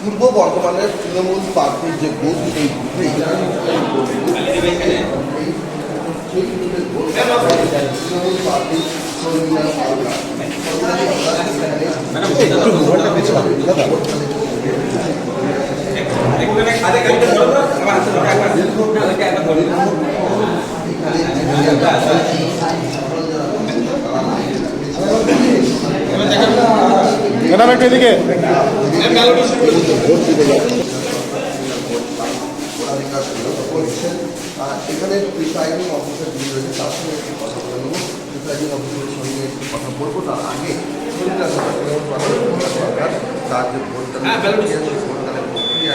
পূর্ব বর্ধমানের তৃণমূল প্রার্থীর যে বুথ এই বুথে তৃণমূল প্রার্থী ম্যাডাম একটু এদিকে এখানে প্রিসাইডিং অফিসার যিনি রয়েছে তার সঙ্গে একটু কথা বলে নেব। প্রিসাইডিং অফিসারের সঙ্গে একটু কথা বলবো। তার আগে তার যে ভোটদানের প্রক্রিয়া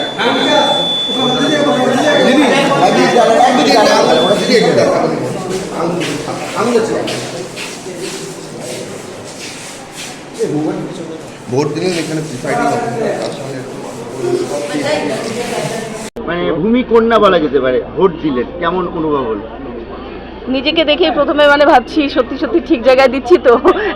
ভোট দিলেন এখানে প্রিসাইডিং অফিসার তার সঙ্গে মানে ভূমিকন্যা বলা যেতে পারে, ভোট দিলেন কেমন অনুভব হলো? নিজেকে দেখে প্রথমে মানে ভাবছি সত্যি সত্যি ঠিক জায়গায় দিচ্ছি তো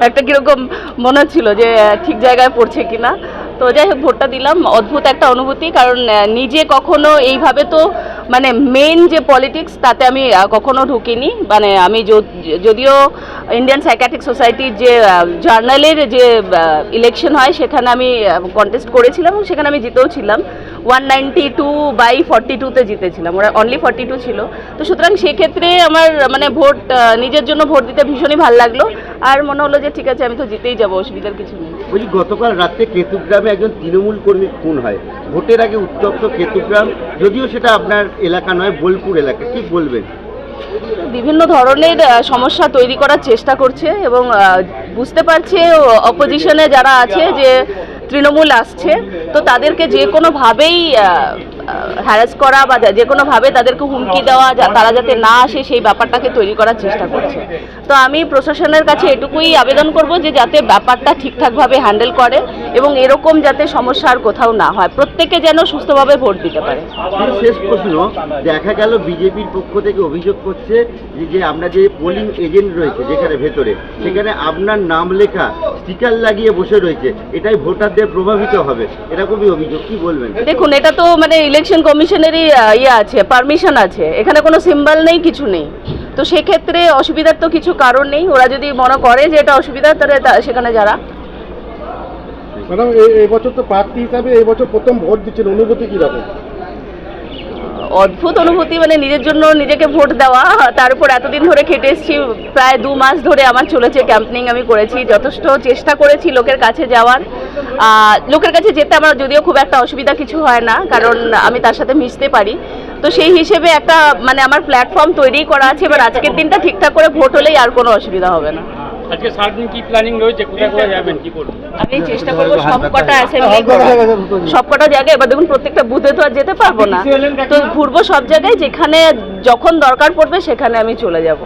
একটা কিরকম মনে হচ্ছিল যে ঠিক জায়গায় পড়ছে কিনা। তো যাই হোক ভোটটা দিলাম, অদ্ভুত একটা অনুভূতি, কারণ নিজে কখনো এইভাবে তো মানে মেইন যে পলিটিক্স তাতে আমি কখনো ঢুকিনি। মানে আমি যদিও ইন্ডিয়ান সাইকিয়াট্রিক সোসাইটির যে জার্নালের যে ইলেকশন হয় সেখানে আমি কন্টেস্ট করেছিলাম এবং সেখানে আমি জিতেও ছিলাম। 192/42-তে জিতেছিলাম, ওরা অনলি 42 ছিল। তো সুতরাং সেক্ষেত্রে আমার মানে ভোট নিজের জন্য ভোট দিতে ভীষণই ভালো লাগলো, আর মনে হলো যে ঠিক আছে আমি তো জিতেই যাবো, অসুবিধার কিছু নেই। বলছি গতকাল রাত্রে কেতুগ্রামে একজন তৃণমূল কর্মীর খুন হয়, ভোটের আগে উত্তপ্ত কেতুগ্রাম, যদিও সেটা আপনার এলাকা নয় বোলপুর এলাকা, কি বলবেন? বিভিন্ন ধরনের সমস্যা তৈরি করার চেষ্টা করছে এবং বুঝতে পারছে অপোজিশনে যারা আছে যে তৃণমূল আসছে, তো তাদেরকে যে কোনোভাবেই হ্যারাস করা বা যে কোনোভাবে তাদেরকে হুমকি দেওয়া, তারা যাতে না আসে সেই ব্যাপারটাকে তৈরি করার চেষ্টা করছে। তো আমি প্রশাসনের কাছে এটুকুই আবেদন করব যে যাতে ব্যাপারটা ঠিকঠাকভাবে হ্যান্ডেল করে এবং এরকম যাতে সমস্যা আর কোথাও না হয়, প্রত্যেকে যেন সুস্থভাবে ভোট দিতে পারে। শেষ প্রশ্ন, দেখা গেল বিজেপির পক্ষ থেকে অভিযোগ করছে যে আমরা যে পোলিং এজেন্ট রয়েছে যেখানে ভেতরে, সেখানে আপনার নাম লেখা স্টিকার লাগিয়ে বসে রয়েছে, এটাই ভোটারদের প্রভাবিত হবে, এরকমই অভিযোগ, কি বলবেন? দেখুন, এটা তো মানে ইলেকশন কমিশনেরই আছে, পারমিশন আছে, এখানে কোনো সিম্বল নেই, কিছু নেই। তো সেক্ষেত্রে অসুবিধার তো কিছু কারণ নেই, ওরা যদি মনে করে যে এটা অসুবিধা তাহলে সেখানে যারা। ম্যাডাম এই বছর তো প্রার্থী হিসাবে এই বছর প্রথম ভোট দিচ্ছেন, অনুভূতি কীরকম? অদ্ভুত অনুভূতি, মানে নিজের জন্য নিজেকে ভোট দেওয়া, তার উপর এতদিন ধরে খেটে এসেছি, প্রায় 2 মাস ধরে আমার চলেছে ক্যাম্পেনিং, আমি করেছি, যথেষ্ট চেষ্টা করেছি লোকের কাছে যাওয়ার। লোকের কাছে যেতে আমার যদিও খুব একটা অসুবিধা কিছু হয় না, কারণ আমি তার সাথে মিশতে পারি। তো সেই হিসেবে একটা মানে আমার প্ল্যাটফর্ম তৈরি করা আছে, এবার আজকের দিনটা ঠিকঠাক করে ভোট হলেই আর কোনো অসুবিধা হবে না। আজকে সারাদিন কি প্ল্যানিং রয়েছে, কোথায় কোথায় যাবেন, কি করবেন? আমি চেষ্টা করবো সবকটা সবকটা জায়গায়। এবার দেখুন প্রত্যেকটা বুথে তো আর যেতে পারবো না, তো ঘুরবো সব জায়গায়, যেখানে যখন দরকার পড়বে সেখানে আমি চলে যাব।